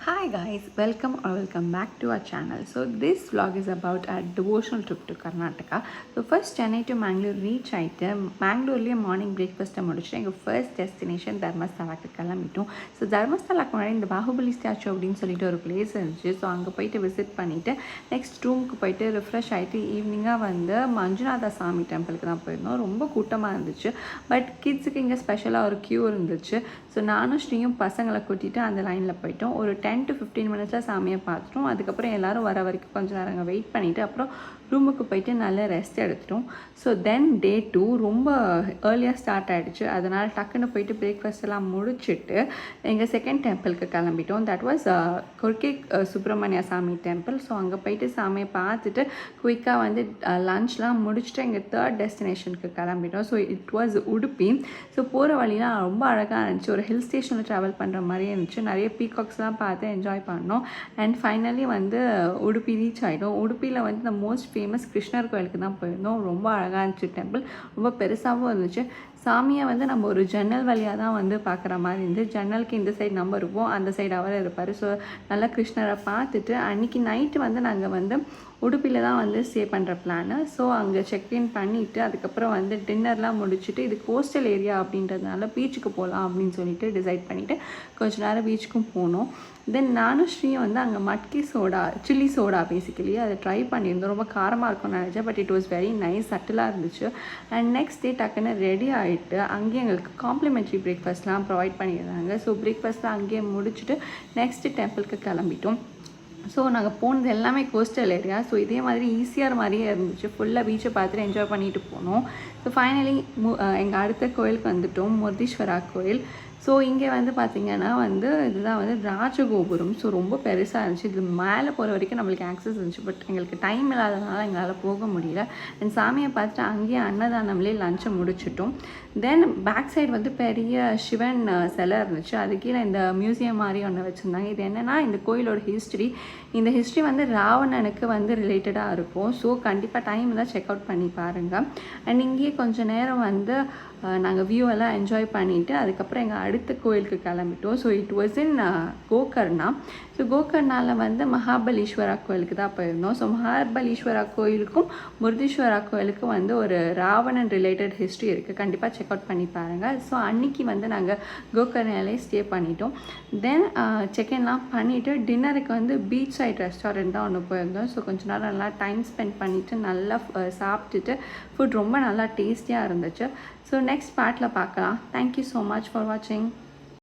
Hi guys, welcome back to our channel. So this vlog is about our devotional trip to Karnataka. So first Chennai to Mangalore reach ஆயிட்டு மேங்களூர்லேயே morning பிரேக்ஃபாஸ்ட்டை முடிச்சுட்டு எங்கள் first destination தர்மஸ்தலாக்கு கிளம்பிட்டோம். So தர்மஸ்தலாக்கு முன்னாடி இந்த Baahubali statue அப்படின்னு சொல்லிட்டு ஒரு place இருந்துச்சு. ஸோ அங்கே போயிட்டு விசிட் பண்ணிவிட்டு நெக்ஸ்ட் ரூமுக்கு போயிட்டு ரிஃப்ரெஷ் ஆகிட்டு ஈவினிங்காக வந்து மஞ்சுநாத சாமி டெம்பிளுக்கு தான் போயிருந்தோம். ரொம்ப கூட்டமாக இருந்துச்சு. பட் கிட்ஸுக்கு இங்கே ஸ்பெஷலாக ஒரு க்யூ இருந்துச்சு. ஸோ நானும் ஸ்ரீயும் பசங்களை கூட்டிகிட்டு அந்த லைனில் போயிட்டோம். ஒரு 10 to 15 மினிட்ஸில் சாமியை பார்த்துட்டோம். அதுக்கப்புறம் எல்லோரும் வர வரைக்கும் கொஞ்சம் நேரம் அங்கே வெயிட் பண்ணிவிட்டு அப்புறம் ரூமுக்கு போயிட்டு நல்லா ரெஸ்ட் எடுத்துட்டோம். ஸோ தென் டே 2 ரொம்ப ஏர்லியாக ஸ்டார்ட் ஆகிடுச்சு. அதனால் டக்குன்னு போயிட்டு பிரேக்ஃபாஸ்ட் எல்லாம் முடிச்சுட்டு எங்கள் செகண்ட் டெம்பிளுக்கு கிளம்பிட்டோம். தட் வாஸ் கொர்க்கே சுப்பிரமணிய சாமி டெம்பிள். ஸோ அங்கே போயிட்டு சாமியை பார்த்துட்டு குயிக்காக வந்து லன்ச்லாம் முடிச்சுட்டு எங்கள் தேர்ட் டெஸ்டினேஷனுக்கு கிளம்பிட்டோம். So it was Udupi. So போகிற வழிலாம் ரொம்ப அழகாக இருந்துச்சு. ஒரு ஹில் ஸ்டேஷனில் ட்ராவல் பண்ணுற மாதிரியே இருந்துச்சு. நிறைய பீகாக்ஸ்லாம் பார்த்து என்ஜாய் பண்ணோம். அண்ட் ஃபைனலி வந்து உடுப்பி ரீச் ஆகிட்டோம். உடுப்பியில் வந்து இந்த மோஸ்ட் ஃபேமஸ் கிருஷ்ணர் கோயிலுக்கு தான் போயிருந்தோம். ரொம்ப அழகாக இருந்துச்சு டெம்பிள். ரொம்ப பெருசாகவும் இருந்துச்சு. சாமியை வந்து நம்ம ஒரு ஜன்னல் வழியாக தான் வந்து பார்க்குற மாதிரி இருந்து, ஜன்னலுக்கு இந்த சைடு நம்ம இருப்போம், அந்த சைடு அவர் இருப்பார். ஸோ நல்லா கிருஷ்ணரை பார்த்துட்டு அன்றைக்கி நைட்டு வந்து நாங்கள் வந்து உடுப்பியில் தான் வந்து ஸ்டே பண்ணுற பிளானு. ஸோ அங்கே செக்இன் பண்ணிவிட்டு அதுக்கப்புறம் வந்து டின்னர்லாம் முடிச்சுட்டு இது கோஸ்டல் ஏரியா அப்படின்றதுனால பீச்சுக்கு போகலாம் அப்படின்னு சொல்லிட்டு டிசைட் பண்ணிவிட்டு கொஞ்சம் நேரம் பீச்சுக்கும் போனோம். தென் நானும் ஸ்ரீயும் வந்து அங்கே matki soda, chilli soda basically அதை ட்ரை பண்ணியிருந்தோம். ரொம்ப காரமாக இருக்கும்னு நினச்சேன். But it was very nice, சட்டிலாக இருந்துச்சு. அண்ட் நெக்ஸ்ட் டே டக்குன்னு ரெடி ஆகிட்டு அங்கேயே எங்களுக்கு காம்ப்ளிமெண்ட்ரி பிரேக்ஃபாஸ்ட்லாம் ப்ரொவைட் பண்ணியிருந்தாங்க. ஸோ பிரேக்ஃபாஸ்ட்லாம் அங்கேயே முடிச்சுட்டு நெக்ஸ்ட்டு டெம்பிளுக்கு கிளம்பிட்டோம். ஸோ நாங்கள் போனது எல்லாமே கோஸ்டல் ஏரியா. ஸோ இதே மாதிரி ஈஸியாக மாதிரியே இருந்துச்சு. ஃபுல்லாக பீச்சை பார்த்துட்டு என்ஜாய் பண்ணிட்டு போனோம். ஸோ ஃபைனலி எங்கள் அடுத்த கோயிலுக்கு வந்துவிட்டோம், முருதீஸ்வரா கோயில். ஸோ இங்கே வந்து பார்த்திங்கன்னா வந்து இதுதான் வந்து ராஜகோபுரம். ஸோ ரொம்ப பெருசாக இருந்துச்சு. இது மேலே போகிற வரைக்கும் நம்மளுக்கு ஆக்சஸ் இருந்துச்சு. பட் எங்களுக்கு டைம் இல்லாதனால எங்களால் போக முடியல. அண்ட் சாமியை பார்த்துட்டு அங்கேயே அன்னதானம்லேயே லஞ்சை முடிச்சிட்டோம். தென் பேக் சைடு வந்து பெரிய சிவன் சிலை இருந்துச்சு. அது கீழே இந்த மியூசியம் மாதிரி ஒன்று வச்சுருந்தாங்க. இது என்னென்னா இந்த கோயிலோட ஹிஸ்ட்ரி. இந்த ஹிஸ்ட்ரி வந்து ராவணனுக்கு வந்து ரிலேட்டடாக இருக்கும். ஸோ கண்டிப்பாக டைம் தான் செக் அவுட் பண்ணி பாருங்கள். அண்ட் இங்கேயே கொஞ்சம் நேரம் வந்து நாங்கள் வியூவெல்லாம் என்ஜாய் பண்ணிவிட்டு அதுக்கப்புறம் எங்கள் அடுத்த கோயிலுக்கு கிளம்பிட்டோம். So it was in Gokarna. So கோகர்ணாவில் வந்து மகாபலீஸ்வரா கோயிலுக்கு தான் போயிருந்தோம். ஸோ மகாபலீஸ்வரா கோயிலுக்கும் முருதீஸ்வரா கோயிலுக்கும் வந்து ஒரு ராவணன் ரிலேட்டட் ஹிஸ்ட்ரி இருக்குது. கண்டிப்பாக செக் அவுட் பண்ணி பாருங்கள். ஸோ அன்றைக்கி வந்து நாங்கள் கோகர்ணாலே ஸ்டே பண்ணிட்டோம். தென் செக்இன்லாம் பண்ணிவிட்டு டின்னருக்கு வந்து பீச் சைட் ரெஸ்டாரண்ட் தான் ஒன்று போயிருந்தோம். ஸோ கொஞ்சம் நேரம் நல்லா டைம் ஸ்பெண்ட் பண்ணிவிட்டு நல்லா சாப்பிட்டுட்டு ஃபுட் ரொம்ப நல்லா டேஸ்டியாக இருந்துச்சு. ஸோ நெக்ஸ்ட் பார்ட்டில் பார்க்கலாம். தேங்க்யூ ஸோ மச் ஃபார் வாட்சிங்.